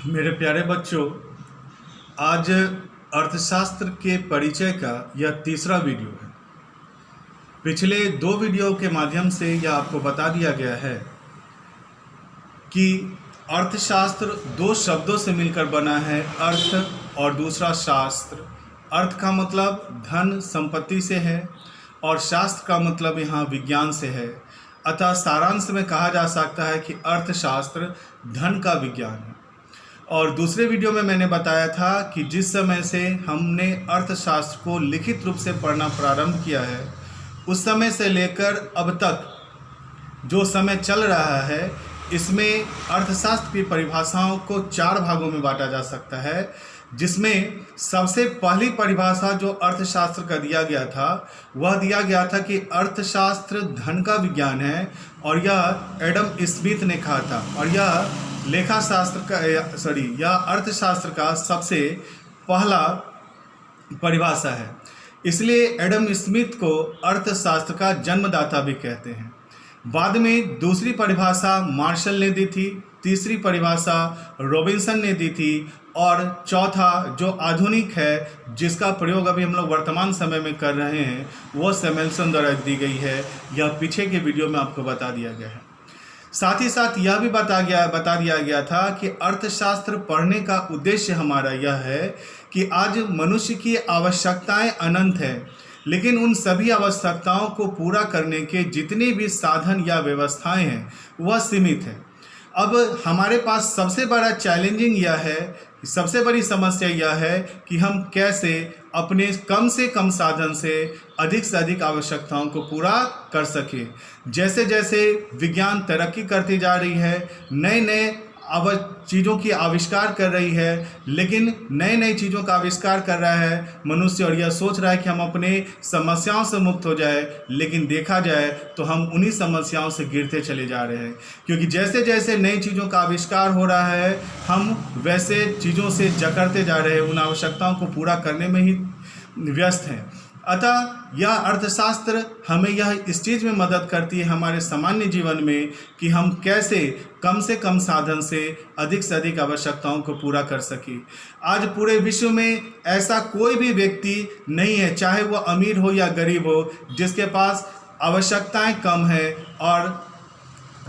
मेरे प्यारे बच्चों, आज अर्थशास्त्र के परिचय का यह तीसरा वीडियो है। पिछले दो वीडियो के माध्यम से यह आपको बता दिया गया है कि अर्थशास्त्र दो शब्दों से मिलकर बना है, अर्थ और दूसरा शास्त्र। अर्थ का मतलब धन संपत्ति से है और शास्त्र का मतलब यहाँ विज्ञान से है। अतः सारांश में कहा जा सकता है कि अर्थशास्त्र धन का विज्ञान है। और दूसरे वीडियो में मैंने बताया था कि जिस समय से हमने अर्थशास्त्र को लिखित रूप से पढ़ना प्रारंभ किया है, उस समय से लेकर अब तक जो समय चल रहा है, इसमें अर्थशास्त्र की परिभाषाओं को चार भागों में बांटा जा सकता है, जिसमें सबसे पहली परिभाषा जो अर्थशास्त्र का दिया गया था वह दिया गया था कि अर्थशास्त्र धन का विज्ञान है, और यह एडम स्मिथ ने कहा था। और यह लेखा शास्त्र का यह अर्थशास्त्र का सबसे पहला परिभाषा है। इसलिए एडम स्मिथ को अर्थशास्त्र का जन्मदाता भी कहते हैं। बाद में दूसरी परिभाषा मार्शल ने दी थी, तीसरी परिभाषा रॉबिन्सन ने दी थी, और चौथा जो आधुनिक है, जिसका प्रयोग अभी हम लोग वर्तमान समय में कर रहे हैं, वो सैमुएल्सन द्वारा दी गई है। यह पीछे के वीडियो में आपको बता दिया गया है। साथ ही साथ यह भी बता दिया गया था कि अर्थशास्त्र पढ़ने का उद्देश्य हमारा यह है कि आज मनुष्य की आवश्यकताएं अनंत है, लेकिन उन सभी आवश्यकताओं को पूरा करने के जितने भी साधन या व्यवस्थाएं हैं वह सीमित है। अब हमारे पास सबसे बड़ा चैलेंजिंग यह है, सबसे बड़ी समस्या यह है कि हम कैसे अपने कम से कम साधन से अधिक आवश्यकताओं को पूरा कर सके। जैसे जैसे विज्ञान तरक्की करती जा रही है, नए नए चीज़ों की आविष्कार कर रही है, लेकिन नई चीज़ों का आविष्कार कर रहा है मनुष्य, और यह सोच रहा है कि हम अपने समस्याओं से मुक्त हो जाए, लेकिन देखा जाए तो हम उन्हीं समस्याओं से गिरते चले जा रहे हैं। क्योंकि जैसे जैसे नई चीज़ों का आविष्कार हो रहा है, हम वैसे चीज़ों से जकड़ते जा रहे हैं, उन आवश्यकताओं को पूरा करने में ही व्यस्त हैं। अतः यह अर्थशास्त्र हमें यह इस चीज़ में मदद करती है हमारे सामान्य जीवन में कि हम कैसे कम से कम साधन से अधिक आवश्यकताओं को पूरा कर सके। आज पूरे विश्व में ऐसा कोई भी व्यक्ति नहीं है, चाहे वह अमीर हो या गरीब हो, जिसके पास आवश्यकताएं कम है और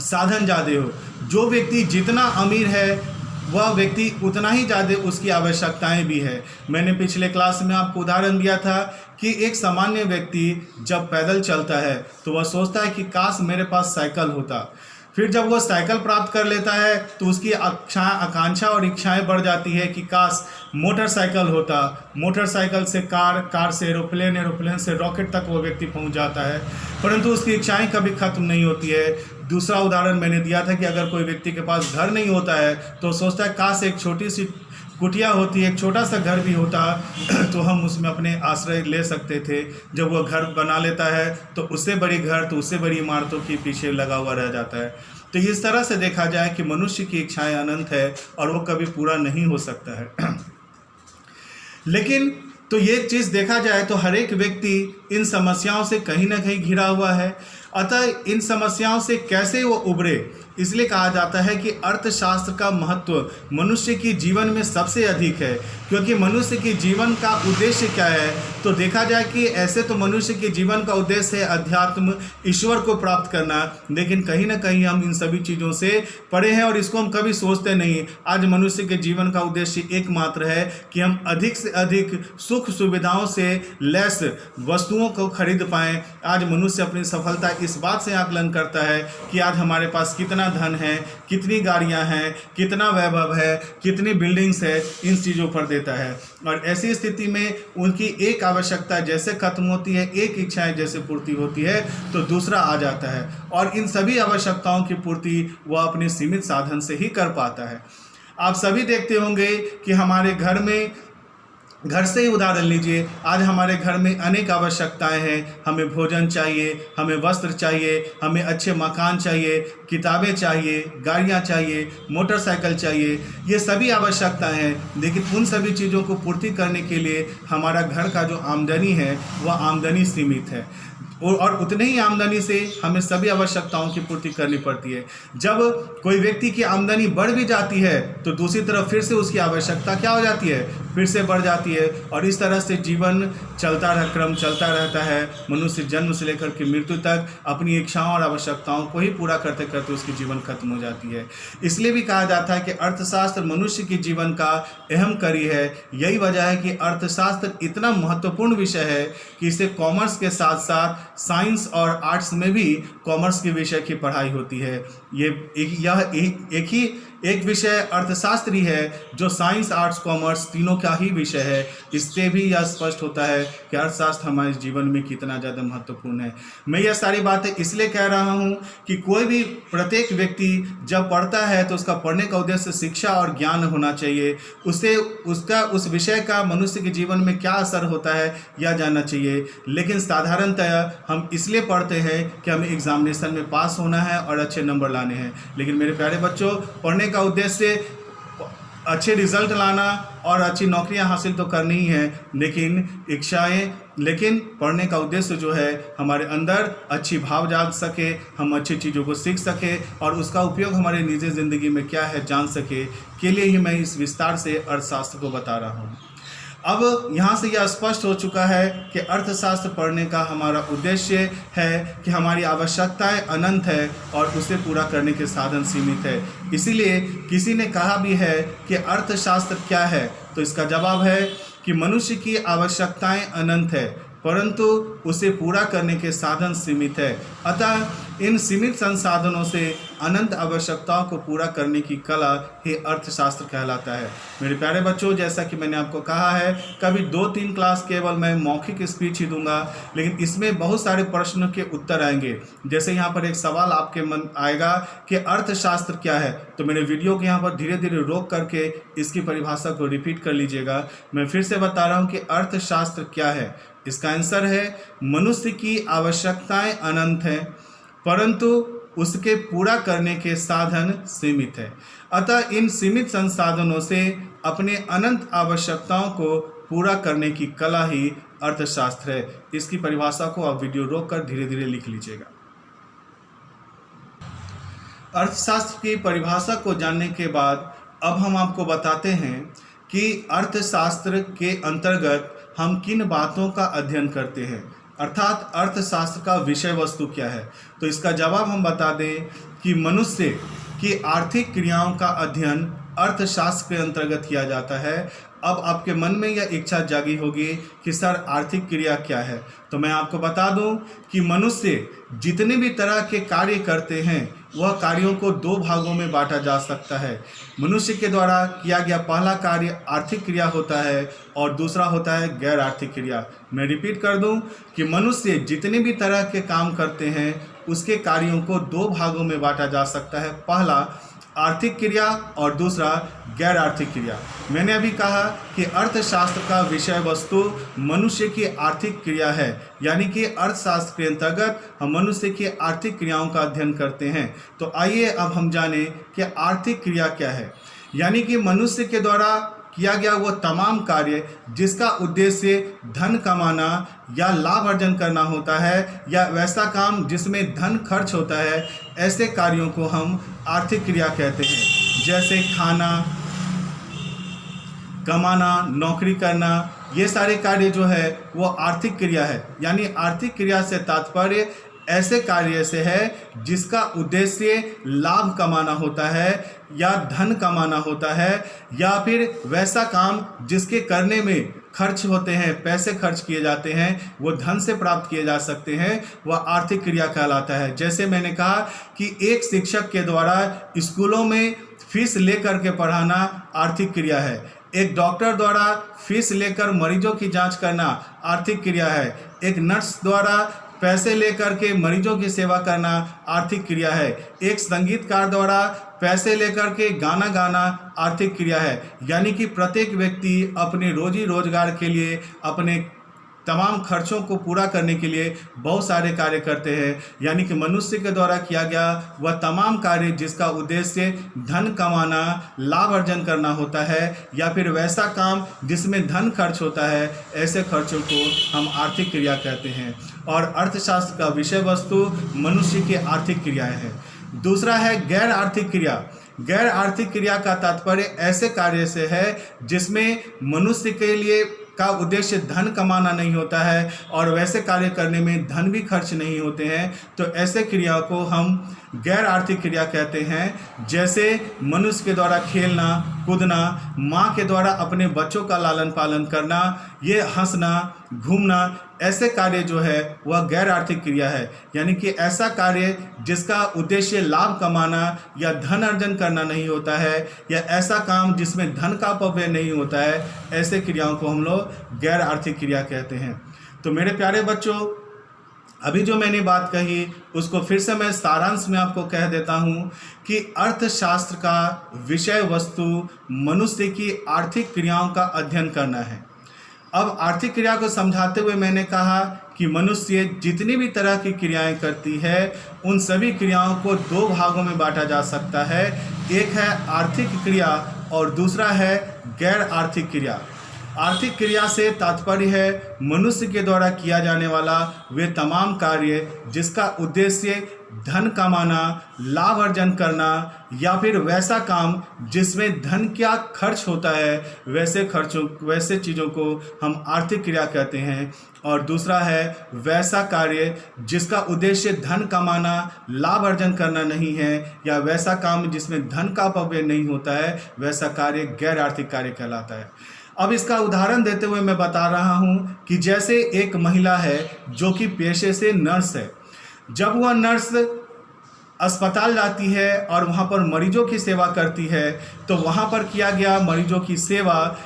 साधन ज़्यादा हो। जो व्यक्ति जितना अमीर है वह व्यक्ति उतना ही ज़्यादा उसकी आवश्यकताएं भी है। मैंने पिछले क्लास में आपको उदाहरण दिया था कि एक सामान्य व्यक्ति जब पैदल चलता है तो वह सोचता है कि काश मेरे पास साइकिल होता। फिर जब वह साइकिल प्राप्त कर लेता है तो उसकी आकांक्षा और इच्छाएं बढ़ जाती है कि काश मोटरसाइकिल होता, मोटरसाइकिल से कार से एरोप्लेन, एरोप्लेन से रॉकेट तक वो व्यक्ति पहुंच जाता है, परंतु उसकी इच्छाएं कभी खत्म नहीं होती है। दूसरा उदाहरण मैंने दिया था कि अगर कोई व्यक्ति के पास घर नहीं होता है तो सोचता है काश एक छोटी सी कुटिया होती, एक छोटा सा घर भी होता तो हम उसमें अपने आश्रय ले सकते थे। जब वह घर बना लेता है तो उससे बड़ी घर तो उससे बड़ी इमारतों के पीछे लगा हुआ रह जाता है। तो इस तरह से देखा जाए कि मनुष्य की इच्छाएं अनंत है और वो कभी पूरा नहीं हो सकता है। लेकिन तो ये चीज़ देखा जाए तो हर एक व्यक्ति इन समस्याओं से कहीं ना कहीं घिरा हुआ है। अतः इन समस्याओं से कैसे वो उभरे, इसलिए कहा जाता है कि अर्थशास्त्र का महत्व मनुष्य की जीवन में सबसे अधिक है। क्योंकि मनुष्य के जीवन का उद्देश्य क्या है, तो देखा जाए कि ऐसे तो मनुष्य के जीवन का उद्देश्य है अध्यात्म, ईश्वर को प्राप्त करना, लेकिन कहीं ना कहीं हम इन सभी चीज़ों से परे हैं और इसको हम कभी सोचते नहीं। आज मनुष्य के जीवन का उद्देश्य एकमात्र है कि हम अधिक से अधिक सुख सुविधाओं से लैस वस्तुओं को खरीद पाएँ। आज मनुष्य अपनी सफलता इस बात से आकलन करता है कि आज हमारे पास कितना धन है, कितनी गाड़ियां हैं, कितना वैभव है, कितनी बिल्डिंग्स है, इन चीज़ों पर देता है। और ऐसी स्थिति में उनकी एक आवश्यकता जैसे खत्म होती है, एक इच्छाएं जैसे पूर्ति होती है, तो दूसरा आ जाता है और इन सभी आवश्यकताओं की पूर्ति वह अपने सीमित साधन से ही कर पाता है। आप सभी देखते होंगे कि हमारे घर से ही उदाहरण लीजिए। आज हमारे घर में अनेक आवश्यकताएं हैं। हमें भोजन चाहिए, हमें वस्त्र चाहिए, हमें अच्छे मकान चाहिए, किताबें चाहिए, गाड़ियां चाहिए, मोटरसाइकिल चाहिए। ये सभी आवश्यकताएं हैं, लेकिन उन सभी चीज़ों को पूर्ति करने के लिए हमारा घर का जो आमदनी है वह आमदनी सीमित है। और उतने ही आमदनी से हमें सभी आवश्यकताओं की पूर्ति करनी पड़ती है। जब कोई व्यक्ति की आमदनी बढ़ भी जाती है तो दूसरी तरफ फिर से उसकी आवश्यकता क्या हो जाती है, फिर से बढ़ जाती है, और इस तरह से जीवन क्रम चलता रहता है। मनुष्य जन्म से लेकर के मृत्यु तक अपनी इच्छाओं और आवश्यकताओं को ही पूरा करते करते उसकी जीवन खत्म हो जाती है। इसलिए भी कहा जाता है कि अर्थशास्त्र मनुष्य के जीवन का अहम कड़ी है। यही वजह है कि अर्थशास्त्र इतना महत्वपूर्ण विषय है कि इसे कॉमर्स के साथ साथ साइंस और आर्ट्स में भी कॉमर्स के विषय की पढ़ाई होती है। एक विषय अर्थशास्त्री है जो साइंस, आर्ट्स, कॉमर्स तीनों का ही विषय है। इससे भी यह स्पष्ट होता है कि अर्थशास्त्र हमारे जीवन में कितना ज़्यादा महत्वपूर्ण है। मैं यह सारी बातें इसलिए कह रहा हूँ कि कोई भी प्रत्येक व्यक्ति जब पढ़ता है तो उसका पढ़ने का उद्देश्य शिक्षा और ज्ञान होना चाहिए। उसे उस विषय का मनुष्य के जीवन में क्या असर होता है यह जानना चाहिए। लेकिन साधारणतः हम इसलिए पढ़ते हैं कि हमें एग्जामिनेशन में पास होना है और अच्छे नंबर लाने हैं। लेकिन मेरे प्यारे बच्चों, पढ़ने का उद्देश्य अच्छे रिजल्ट लाना और अच्छी नौकरियां हासिल तो करनी ही है, लेकिन पढ़ने का उद्देश्य जो है हमारे अंदर अच्छी भाव जाग सके, हम अच्छी चीज़ों को सीख सके और उसका उपयोग हमारे निजी ज़िंदगी में क्या है जान सके, के लिए ही मैं इस विस्तार से अर्थशास्त्र को बता रहा हूँ। अब यहाँ से यह स्पष्ट हो चुका है कि अर्थशास्त्र पढ़ने का हमारा उद्देश्य है कि हमारी आवश्यकताएं अनंत है और उसे पूरा करने के साधन सीमित है। इसीलिए किसी ने कहा भी है कि अर्थशास्त्र क्या है, तो इसका जवाब है कि मनुष्य की आवश्यकताएं अनंत है परंतु उसे पूरा करने के साधन सीमित है। अतः इन सीमित संसाधनों से अनंत आवश्यकताओं को पूरा करने की कला ही अर्थशास्त्र कहलाता है। मेरे प्यारे बच्चों, जैसा कि मैंने आपको कहा है, कभी 2-3 क्लास केवल मैं मौखिक स्पीच ही दूंगा, लेकिन इसमें बहुत सारे प्रश्नों के उत्तर आएंगे। जैसे यहाँ पर एक सवाल आपके मन आएगा कि अर्थशास्त्र क्या है, तो मेरे वीडियो को यहाँ पर धीरे धीरे रोक करके इसकी परिभाषा को रिपीट कर लीजिएगा। मैं फिर से बता रहा हूँ कि अर्थशास्त्र क्या है। इसका आंसर है मनुष्य की आवश्यकताएं अनंत हैं परंतु उसके पूरा करने के साधन सीमित है। अतः इन सीमित संसाधनों से अपने अनंत आवश्यकताओं को पूरा करने की कला ही अर्थशास्त्र है। इसकी परिभाषा को आप वीडियो रोककर धीरे धीरे लिख लीजिएगा। अर्थशास्त्र की परिभाषा को जानने के बाद अब हम आपको बताते हैं कि अर्थशास्त्र के अंतर्गत हम किन बातों का अध्ययन करते हैं, अर्थात अर्थशास्त्र का विषय वस्तु क्या है। तो इसका जवाब हम बता दें कि मनुष्य की आर्थिक क्रियाओं का अध्ययन अर्थशास्त्र के अंतर्गत किया जाता है। अब आपके मन में यह इच्छा जागी होगी कि सर आर्थिक क्रिया क्या है, तो मैं आपको बता दूं कि मनुष्य जितने भी तरह के कार्य करते हैं वह कार्यों को 2 भागों में बांटा जा सकता है। मनुष्य के द्वारा किया गया पहला कार्य आर्थिक क्रिया होता है और दूसरा होता है गैर आर्थिक क्रिया। मैं रिपीट कर दूं कि मनुष्य जितने भी तरह के काम करते हैं उसके कार्यों को 2 भागों में बांटा जा सकता है, पहला आर्थिक क्रिया और दूसरा गैर आर्थिक क्रिया। मैंने अभी कहा कि अर्थशास्त्र का विषय वस्तु मनुष्य की आर्थिक क्रिया है, यानी कि अर्थशास्त्र के अंतर्गत हम मनुष्य की आर्थिक क्रियाओं का अध्ययन करते हैं। तो आइए अब हम जानें कि आर्थिक क्रिया क्या है, यानी कि मनुष्य के द्वारा किया गया वो तमाम कार्य जिसका उद्देश्य धन कमाना या लाभ अर्जन करना होता है, या वैसा काम जिसमें धन खर्च होता है, ऐसे कार्यों को हम आर्थिक क्रिया कहते हैं। जैसे खाना, कमाना, नौकरी करना, ये सारे कार्य जो है वो आर्थिक क्रिया है। यानी आर्थिक क्रिया से तात्पर्य ऐसे कार्य से है जिसका उद्देश्य लाभ कमाना होता है या धन कमाना होता है, या फिर वैसा काम जिसके करने में खर्च होते हैं, पैसे खर्च किए जाते हैं, वो धन से प्राप्त किए जा सकते हैं, वह आर्थिक क्रिया कहलाता है। जैसे मैंने कहा कि एक शिक्षक के द्वारा स्कूलों में फीस लेकर के पढ़ाना आर्थिक क्रिया है, एक डॉक्टर द्वारा फीस लेकर मरीजों की जांच करना आर्थिक क्रिया है, एक नर्स द्वारा पैसे लेकर के मरीजों की सेवा करना आर्थिक क्रिया है, एक संगीतकार द्वारा पैसे लेकर के गाना गाना आर्थिक क्रिया है। यानी कि प्रत्येक व्यक्ति अपने रोजी रोजगार के लिए अपने तमाम खर्चों को पूरा करने के लिए बहुत सारे कार्य करते हैं। यानी कि मनुष्य के द्वारा किया गया वह तमाम कार्य जिसका उद्देश्य धन कमाना, लाभ अर्जन करना होता है, या फिर वैसा काम जिसमें धन खर्च होता है, ऐसे खर्चों को हम आर्थिक क्रिया कहते हैं। और अर्थशास्त्र का विषय वस्तु मनुष्य की आर्थिक क्रियाएं हैं। दूसरा है गैर आर्थिक क्रिया। गैर आर्थिक क्रिया का तात्पर्य ऐसे कार्य से है जिसमें मनुष्य के लिए का उद्देश्य धन कमाना नहीं होता है और वैसे कार्य करने में धन भी खर्च नहीं होते हैं, तो ऐसे क्रिया को हम गैर आर्थिक क्रिया कहते हैं। जैसे मनुष्य के द्वारा खेलना कूदना, माँ के द्वारा अपने बच्चों का लालन पालन करना, ये हंसना घूमना, ऐसे कार्य जो है वह गैर आर्थिक क्रिया है। यानी कि ऐसा कार्य जिसका उद्देश्य लाभ कमाना या धन अर्जन करना नहीं होता है, या ऐसा काम जिसमें धन का अपव्यय नहीं होता है, ऐसे क्रियाओं को हम लोग गैर आर्थिक क्रिया कहते हैं। तो मेरे प्यारे बच्चों, अभी जो मैंने बात कही उसको फिर से मैं सारांश में आपको कह देता हूँ कि अर्थशास्त्र का विषय वस्तु मनुष्य की आर्थिक क्रियाओं का अध्ययन करना है। अब आर्थिक क्रिया को समझाते हुए मैंने कहा कि मनुष्य जितनी भी तरह की क्रियाएं करती है उन सभी क्रियाओं को दो भागों में बांटा जा सकता है। एक है आर्थिक क्रिया और दूसरा है गैर आर्थिक क्रिया। आर्थिक क्रिया से तात्पर्य है मनुष्य के द्वारा किया जाने वाला वे तमाम कार्य जिसका उद्देश्य धन कमाना, लाभ अर्जन करना, या फिर वैसा काम जिसमें धन क्या खर्च होता है, वैसे चीज़ों को हम आर्थिक क्रिया कहते हैं। और दूसरा है वैसा कार्य जिसका उद्देश्य धन कमाना, लाभ अर्जन करना नहीं है, या वैसा काम जिसमें धन का अपव्यय नहीं होता है, वैसा कार्य गैर आर्थिक कार्य कहलाता है। अब इसका उदाहरण देते हुए मैं बता रहा हूँ कि जैसे एक महिला है जो कि पेशे से नर्स है। जब वह नर्स अस्पताल जाती है और वहाँ पर मरीजों की सेवा करती है, तो वहाँ पर किया गया मरीजों की सेवा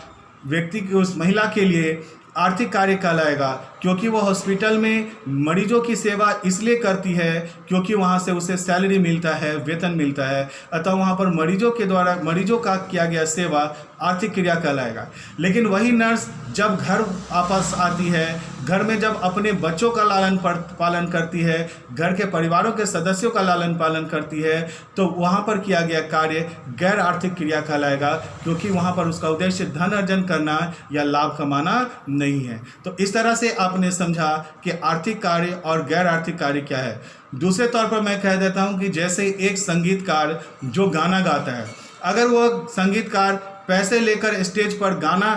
व्यक्ति की, उस महिला के लिए आर्थिक कार्य कहलाएगा, क्योंकि वह हॉस्पिटल में मरीजों की सेवा इसलिए करती है क्योंकि वहाँ से उसे सैलरी मिलता है, वेतन मिलता है। अतः वहाँ पर मरीजों का किया गया सेवा आर्थिक क्रिया कहलाएगा। लेकिन वही नर्स जब घर वापस आती है, घर में जब अपने बच्चों का लालन पालन करती है, घर के परिवारों के सदस्यों का लालन पालन करती है, तो वहाँ पर किया गया कार्य गैर आर्थिक क्रिया कहलाएगा, क्योंकि वहाँ पर उसका उद्देश्य धन अर्जन करना या लाभ कमाना नहीं है। तो इस तरह से आपने समझा कि आर्थिक कार्य और गैर आर्थिक कार्य क्या है। दूसरे तौर पर मैं कह देता हूँ कि जैसे एक संगीतकार जो गाना गाता है, अगर वह संगीतकार पैसे लेकर स्टेज पर गाना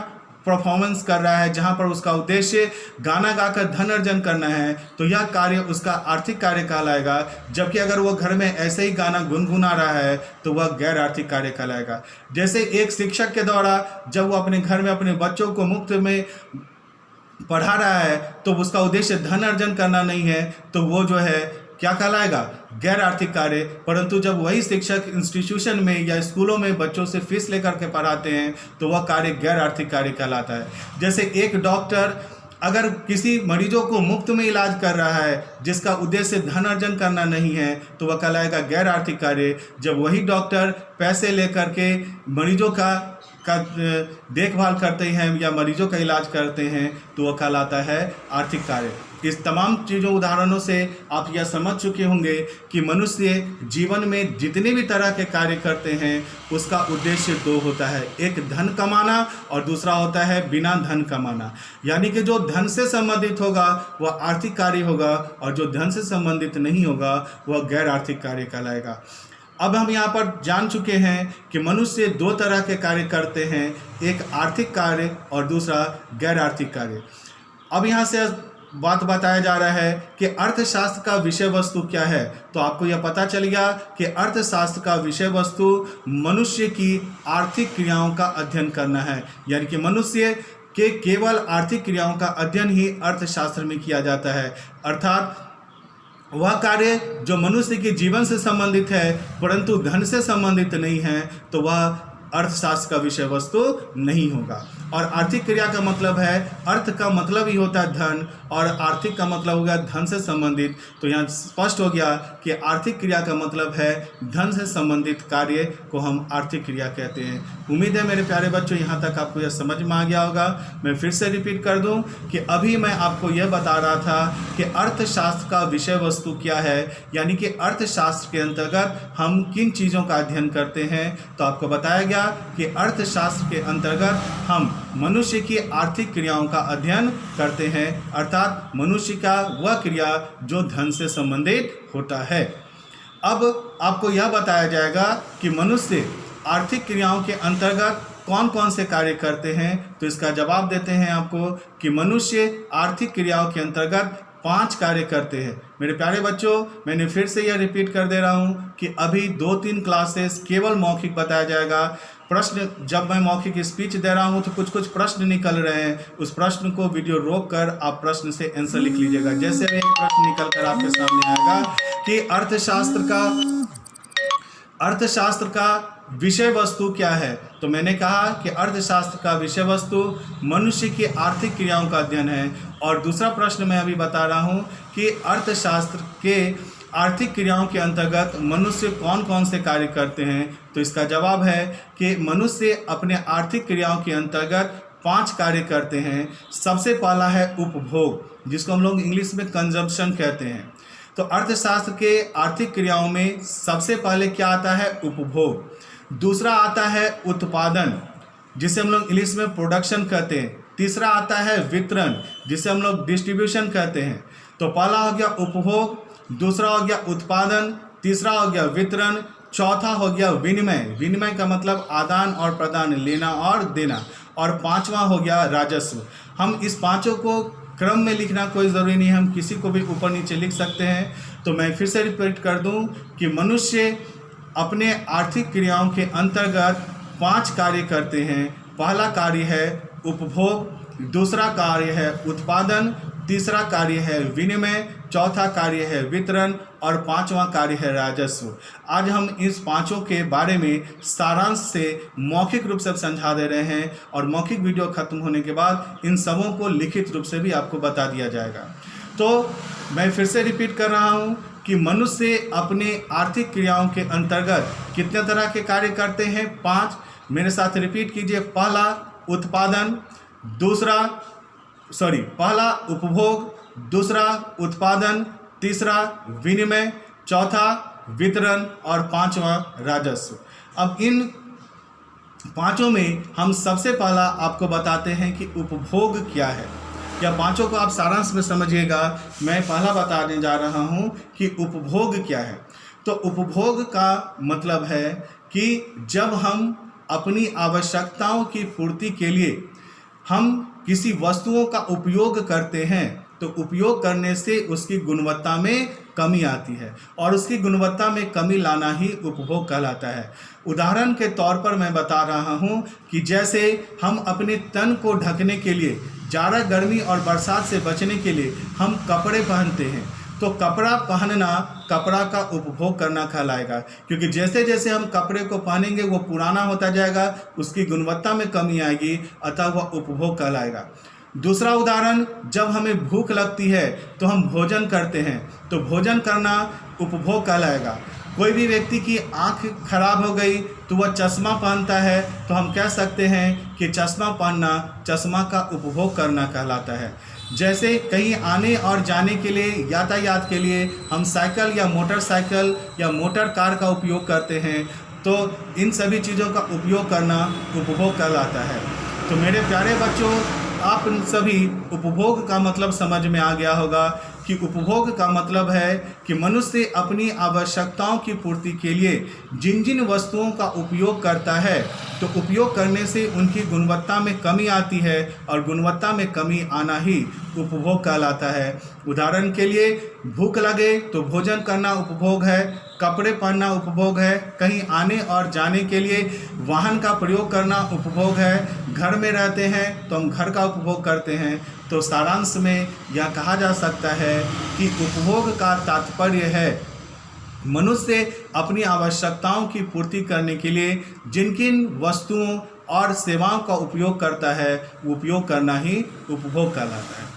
परफॉर्मेंस कर रहा है जहां पर उसका उद्देश्य गाना गाकर धन अर्जन करना है, तो यह कार्य उसका आर्थिक कार्य कहलाएगा। जबकि अगर वह घर में ऐसे ही गाना गुनगुना रहा है तो वह गैर आर्थिक कार्य कहलाएगा। जैसे एक शिक्षक के द्वारा जब वो अपने घर में अपने बच्चों को मुफ्त में पढ़ा रहा है तो उसका उद्देश्य धन अर्जन करना नहीं है, तो वो जो है क्या कहलाएगा, गैर आर्थिक कार्य। परंतु जब वही शिक्षक इंस्टीट्यूशन में या स्कूलों में बच्चों से फीस लेकर के पढ़ाते हैं तो वह कार्य गैर आर्थिक कार्य कहलाता है। जैसे एक डॉक्टर अगर किसी मरीजों को मुफ्त में इलाज कर रहा है जिसका उद्देश्य धन अर्जन करना नहीं है, तो वह कहलाएगा गैर आर्थिक कार्य। जब वही डॉक्टर पैसे लेकर के मरीजों का देखभाल करते हैं या मरीजों का इलाज करते हैं तो वह कहलाता है आर्थिक कार्य। इस तमाम चीज़ों उदाहरणों से आप यह समझ चुके होंगे कि मनुष्य जीवन में जितने भी तरह के कार्य करते हैं उसका उद्देश्य दो होता है, एक धन कमाना और दूसरा होता है बिना धन कमाना। यानी कि जो धन से संबंधित होगा वह आर्थिक कार्य होगा और जो धन से संबंधित नहीं होगा वह गैर आर्थिक कार्य कहलाएगा। अब हम यहाँ पर जान चुके हैं कि मनुष्य दो तरह के कार्य करते हैं, एक आर्थिक कार्य और दूसरा गैर आर्थिक कार्य। अब यहाँ से बात बताया जा रहा है कि अर्थशास्त्र का विषय वस्तु क्या है, तो आपको यह पता चल गया कि अर्थशास्त्र का विषय वस्तु मनुष्य की आर्थिक क्रियाओं का अध्ययन करना है। यानी कि मनुष्य के केवल आर्थिक क्रियाओं का अध्ययन ही अर्थशास्त्र में किया जाता है, अर्थात वह कार्य जो मनुष्य के जीवन से संबंधित है परंतु धन से संबंधित नहीं है, तो वह अर्थशास्त्र का विषय वस्तु नहीं होगा। और आर्थिक क्रिया का मतलब है, अर्थ का मतलब ही होता है धन और आर्थिक का मतलब हो गया धन से संबंधित। तो यहाँ स्पष्ट हो गया कि आर्थिक क्रिया का मतलब है धन से संबंधित कार्य को हम आर्थिक क्रिया कहते हैं। उम्मीद है मेरे प्यारे बच्चों यहाँ तक आपको यह समझ में आ गया होगा। मैं फिर से रिपीट कर दूं कि अभी मैं आपको यह बता रहा था कि अर्थशास्त्र का विषय वस्तु क्या है, यानी कि अर्थशास्त्र के अंतर्गत हम किन चीज़ों का अध्ययन करते हैं। तो आपको बताया गया कि अर्थशास्त्र के अंतर्गत हम मनुष्य की आर्थिक क्रियाओं का अध्ययन करते हैं, अर्थात मनुष्य का वह क्रिया जो धन से संबंधित होता है। अब आपको यह बताया जाएगा कि मनुष्य आर्थिक क्रियाओं के अंतर्गत कौन कौन से कार्य करते हैं। तो इसका जवाब देते हैं आपको कि मनुष्य आर्थिक क्रियाओं के अंतर्गत 5 कार्य करते हैं। मेरे प्यारे बच्चों, मैंने फिर से यह रिपीट कर दे रहा हूँ कि अभी 2-3 क्लासेस केवल मौखिक बताया जाएगा। प्रश्न जब मैं मौखिक स्पीच दे रहा हूँ तो कुछ प्रश्न निकल रहे हैं, उस प्रश्न को वीडियो रोक कर आप प्रश्न से आंसर लिख लीजिएगा। जैसे एक प्रश्न निकल कर आपके सामने आएगा कि अर्थशास्त्र का विषय वस्तु क्या है। तो मैंने कहा कि अर्थशास्त्र का विषय वस्तु मनुष्य की आर्थिक क्रियाओं का अध्ययन है। और दूसरा प्रश्न मैं अभी बता रहा हूँ कि अर्थशास्त्र के आर्थिक क्रियाओं के अंतर्गत मनुष्य कौन कौन से कार्य करते हैं। तो इसका जवाब है कि मनुष्य अपने आर्थिक क्रियाओं के अंतर्गत 5 कार्य करते हैं। सबसे पहला है उपभोग, जिसको हम लोग इंग्लिश में कंजम्पशन कहते हैं। तो अर्थशास्त्र के आर्थिक क्रियाओं में सबसे पहले क्या आता है? उपभोग। दूसरा आता है उत्पादन, जिसे हम लोग इंग्लिश में प्रोडक्शन कहते हैं। तीसरा आता है वितरण, जिसे हम लोग डिस्ट्रीब्यूशन कहते हैं। तो पहला हो गया उपभोग, दूसरा हो गया उत्पादन, तीसरा हो गया वितरण, चौथा हो गया विनिमय। विनिमय का मतलब आदान और प्रदान, लेना और देना। और पांचवा हो गया राजस्व। हम इस पांचों को क्रम में लिखना कोई ज़रूरी नहीं है, हम किसी को भी ऊपर नीचे लिख सकते हैं। तो मैं फिर से रिपीट कर दूं कि मनुष्य अपने आर्थिक क्रियाओं के अंतर्गत 5 कार्य करते हैं। पहला कार्य है उपभोग, दूसरा कार्य है उत्पादन, तीसरा कार्य है विनिमय, चौथा कार्य है वितरण और पांचवा कार्य है राजस्व। आज हम इस पांचों के बारे में सारांश से मौखिक रूप से समझा दे रहे हैं और मौखिक वीडियो खत्म होने के बाद इन सबों को लिखित रूप से भी आपको बता दिया जाएगा। तो मैं फिर से रिपीट कर रहा हूं कि मनुष्य अपने आर्थिक क्रियाओं के अंतर्गत कितने तरह के कार्य करते हैं? 5। मेरे साथ रिपीट कीजिए। पहला उपभोग, दूसरा उत्पादन, तीसरा विनिमय, चौथा वितरण और पांचवा राजस्व। अब इन पांचों में हम सबसे पहला आपको बताते हैं कि उपभोग क्या है। या पांचों को आप सारांश में समझिएगा। मैं पहला बताने जा रहा हूं कि उपभोग क्या है। तो उपभोग का मतलब है कि जब हम अपनी आवश्यकताओं की पूर्ति के लिए हम किसी वस्तुओं का उपयोग करते हैं, तो उपयोग करने से उसकी गुणवत्ता में कमी आती है और उसकी गुणवत्ता में कमी लाना ही उपभोग कहलाता है। उदाहरण के तौर पर मैं बता रहा हूं कि जैसे हम अपने तन को ढकने के लिए, ज़्यादा गर्मी और बरसात से बचने के लिए हम कपड़े पहनते हैं, तो कपड़ा पहनना कपड़ा का उपभोग करना कहलाएगा। क्योंकि जैसे जैसे हम कपड़े को पहनेंगे वो पुराना होता जाएगा, उसकी गुणवत्ता में कमी आएगी, अतः वह उपभोग कहलाएगा। दूसरा उदाहरण, जब हमें भूख लगती है तो हम भोजन करते हैं, तो भोजन करना उपभोग कहलाएगा। कोई भी व्यक्ति की आँख खराब हो गई तो वह चश्मा पहनता है, तो हम कह सकते हैं कि चश्मा पहनना चश्मा का उपभोग करना कहलाता है। जैसे कहीं आने और जाने के लिए, यातायात के लिए हम साइकिल या मोटरसाइकिल या मोटर कार का उपयोग करते हैं, तो इन सभी चीज़ों का उपयोग करना उपभोग कहलाता है। तो मेरे प्यारे बच्चों, आप सभी उपभोग का मतलब समझ में आ गया होगा कि उपभोग का मतलब है कि मनुष्य अपनी आवश्यकताओं की पूर्ति के लिए जिन जिन वस्तुओं का उपयोग करता है, तो उपयोग करने से उनकी गुणवत्ता में कमी आती है और गुणवत्ता में कमी आना ही उपभोग कहलाता है। उदाहरण के लिए, भूख लगे तो भोजन करना उपभोग है, कपड़े पहनना उपभोग है, कहीं आने और जाने के लिए वाहन का प्रयोग करना उपभोग है, घर में रहते हैं तो हम घर का उपभोग करते हैं। तो सारांश में यह कहा जा सकता है कि उपभोग का तात्पर्य है मनुष्य अपनी आवश्यकताओं की पूर्ति करने के लिए जिन किन वस्तुओं और सेवाओं का उपयोग करता है, वो उपयोग करना ही उपभोग कहलाता है।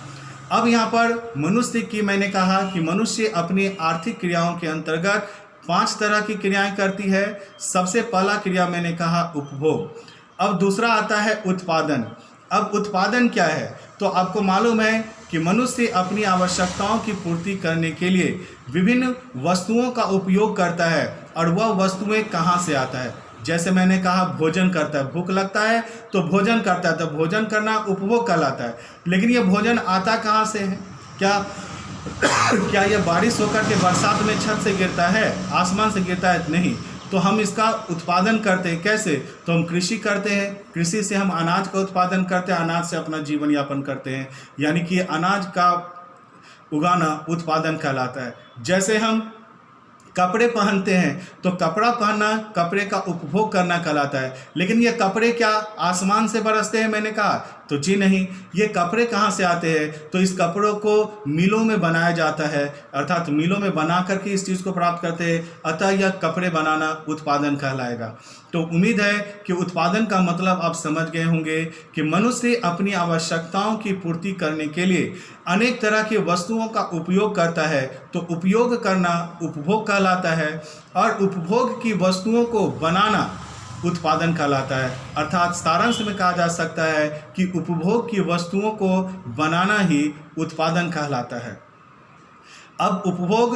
अब यहाँ पर मनुष्य की मैंने कहा कि मनुष्य अपनी आर्थिक क्रियाओं के अंतर्गत 5 तरह की क्रियाएं करती है। सबसे पहला क्रिया मैंने कहा उपभोग। अब दूसरा आता है उत्पादन। अब उत्पादन क्या है? तो आपको मालूम है कि मनुष्य अपनी आवश्यकताओं की पूर्ति करने के लिए विभिन्न वस्तुओं का उपयोग करता है, और वह वस्तुएं कहाँ से आता है? जैसे मैंने कहा भोजन करता है, भूख लगता है तो भोजन करता है, तो भोजन करना उपभोग कहलाता है। लेकिन ये भोजन आता कहाँ से है? क्या यह बारिश होकर के बरसात में छत से गिरता है, आसमान से गिरता है? नहीं। तो हम इसका उत्पादन करते हैं कैसे? तो हम कृषि करते हैं, कृषि से हम अनाज का उत्पादन करते हैं, अनाज से अपना जीवन यापन करते हैं, यानी कि अनाज का उगाना उत्पादन कहलाता है। जैसे हम कपड़े पहनते हैं तो कपड़ा पहनना, कपड़े का उपभोग करना कहलाता है। लेकिन ये कपड़े क्या आसमान से बरसते हैं? मैंने कहा तो जी नहीं। ये कपड़े कहाँ से आते हैं? तो इस कपड़ों को मिलों में बनाया जाता है, अर्थात मिलों में बना करके इस चीज़ को प्राप्त करते हैं, अतः यह कपड़े बनाना उत्पादन कहलाएगा। तो उम्मीद है कि उत्पादन का मतलब आप समझ गए होंगे कि मनुष्य अपनी आवश्यकताओं की पूर्ति करने के लिए अनेक तरह की वस्तुओं का उपयोग करता है। तो उपयोग करना उपभोग कहलाता है, और उपभोग की वस्तुओं को बनाना उत्पादन कहलाता है। अर्थात सारांश में कहा जा सकता है कि उपभोग की वस्तुओं को बनाना ही उत्पादन कहलाता है। अब उपभोग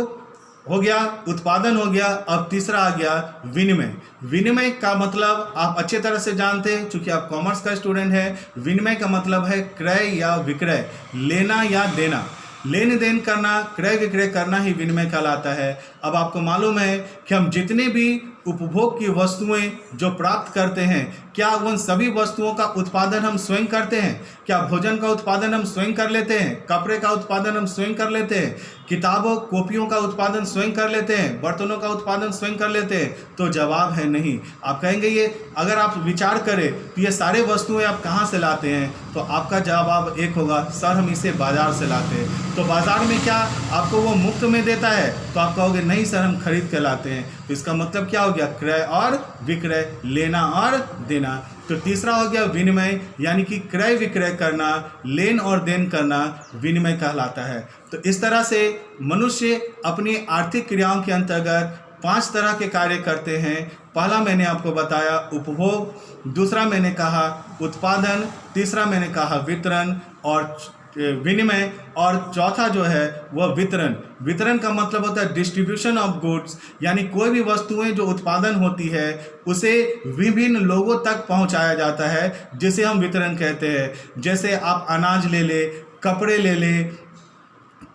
हो गया, उत्पादन हो गया, अब तीसरा आ गया विनिमय। विनिमय का मतलब आप अच्छे तरह से जानते हैं, चूंकि आप कॉमर्स का स्टूडेंट है। विनिमय का मतलब है क्रय या विक्रय, लेना या देना, लेन देन करना, क्रय विक्रय करना ही विनिमय कहलाता है। अब आपको मालूम है कि हम जितने भी उपभोग की वस्तुएं जो प्राप्त करते हैं, क्या उन सभी वस्तुओं का उत्पादन हम स्वयं करते हैं? क्या भोजन का उत्पादन हम स्वयं कर लेते हैं? कपड़े का उत्पादन हम स्वयं कर लेते हैं? किताबों कॉपियों का उत्पादन स्वयं कर लेते हैं? बर्तनों का उत्पादन स्वयं कर लेते हैं? तो जवाब है नहीं। आप कहेंगे ये, अगर आप विचार करें तो ये सारे वस्तुएं आप कहाँ से लाते हैं? तो आपका जवाब एक होगा, सर हम इसे बाजार से लाते हैं। तो बाजार में क्या आपको वो मुफ्त में देता है? तो आप कहोगे नहीं सर हम खरीद के लाते हैं। तो इसका मतलब क्या हो गया? क्रय और विक्रय, लेना और देना। तो तीसरा हो गया विनिमय, यानी कि क्रय विक्रय करना, लेन और देन करना विनिमय कहलाता है। तो इस तरह से मनुष्य अपनी आर्थिक क्रियाओं के अंतर्गत 5 तरह के कार्य करते हैं। पहला मैंने आपको बताया उपभोग, दूसरा मैंने कहा उत्पादन, तीसरा मैंने कहा वितरण और विनिमय, और चौथा जो है वह वितरण। वितरण का मतलब होता है डिस्ट्रीब्यूशन ऑफ गुड्स, यानी कोई भी वस्तुएं जो उत्पादन होती है उसे विभिन्न लोगों तक पहुंचाया जाता है, जिसे हम वितरण कहते हैं। जैसे आप अनाज ले ले, कपड़े ले ले,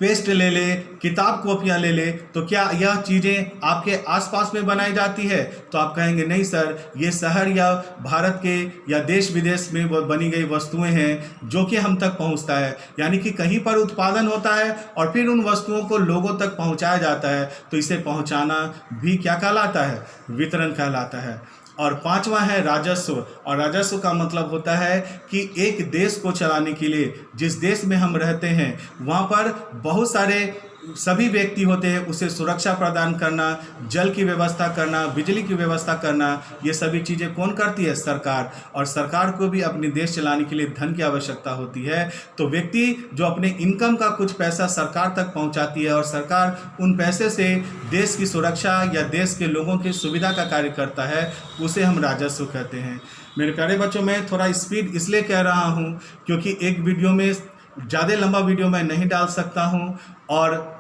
पेस्ट ले ले, किताब कॉपियाँ ले ले, तो क्या यह चीज़ें आपके आसपास में बनाई जाती है? तो आप कहेंगे नहीं सर, ये शहर या भारत के या देश विदेश में बनी गई वस्तुएं हैं जो कि हम तक पहुंचता है। यानी कि कहीं पर उत्पादन होता है और फिर उन वस्तुओं को लोगों तक पहुंचाया जाता है, तो इसे पहुंचाना भी क्या कहलाता है? वितरण कहलाता है। और पांचवा है राजस्व, और राजस्व का मतलब होता है कि एक देश को चलाने के लिए, जिस देश में हम रहते हैं वहाँ पर बहुत सारे सभी व्यक्ति होते हैं, उसे सुरक्षा प्रदान करना, जल की व्यवस्था करना, बिजली की व्यवस्था करना, ये सभी चीज़ें कौन करती है? सरकार। और सरकार को भी अपने देश चलाने के लिए धन की आवश्यकता होती है। तो व्यक्ति जो अपने इनकम का कुछ पैसा सरकार तक पहुंचाती है और सरकार उन पैसे से देश की सुरक्षा या देश के लोगों की सुविधा का कार्य करता है, उसे हम राजस्व कहते हैं। मेरे प्यारे बच्चों, मैं थोड़ा स्पीड इसलिए कह रहा हूँ क्योंकि एक वीडियो में ज़्यादा लंबा वीडियो मैं नहीं डाल सकता हूँ और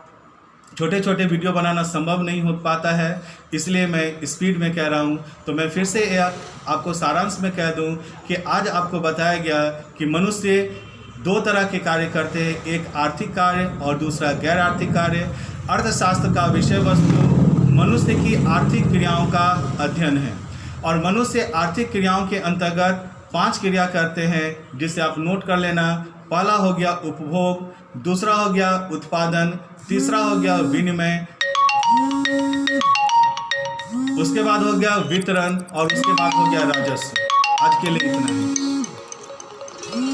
छोटे छोटे वीडियो बनाना संभव नहीं हो पाता है, इसलिए मैं स्पीड में कह रहा हूँ। तो मैं फिर से आपको सारांश में कह दूँ कि आज आपको बताया गया कि मनुष्य 2 तरह के कार्य करते हैं, एक आर्थिक कार्य और दूसरा गैर आर्थिक कार्य। अर्थशास्त्र का विषय वस्तु मनुष्य की आर्थिक क्रियाओं का अध्ययन है, और मनुष्य आर्थिक क्रियाओं के अंतर्गत 5 क्रिया करते हैं, जिसे आप नोट कर लेना। पहला हो गया उपभोग, दूसरा हो गया उत्पादन, तीसरा हो गया विनिमय, उसके बाद हो गया वितरण और उसके बाद हो गया राजस्व। आज के लिए इतना ही।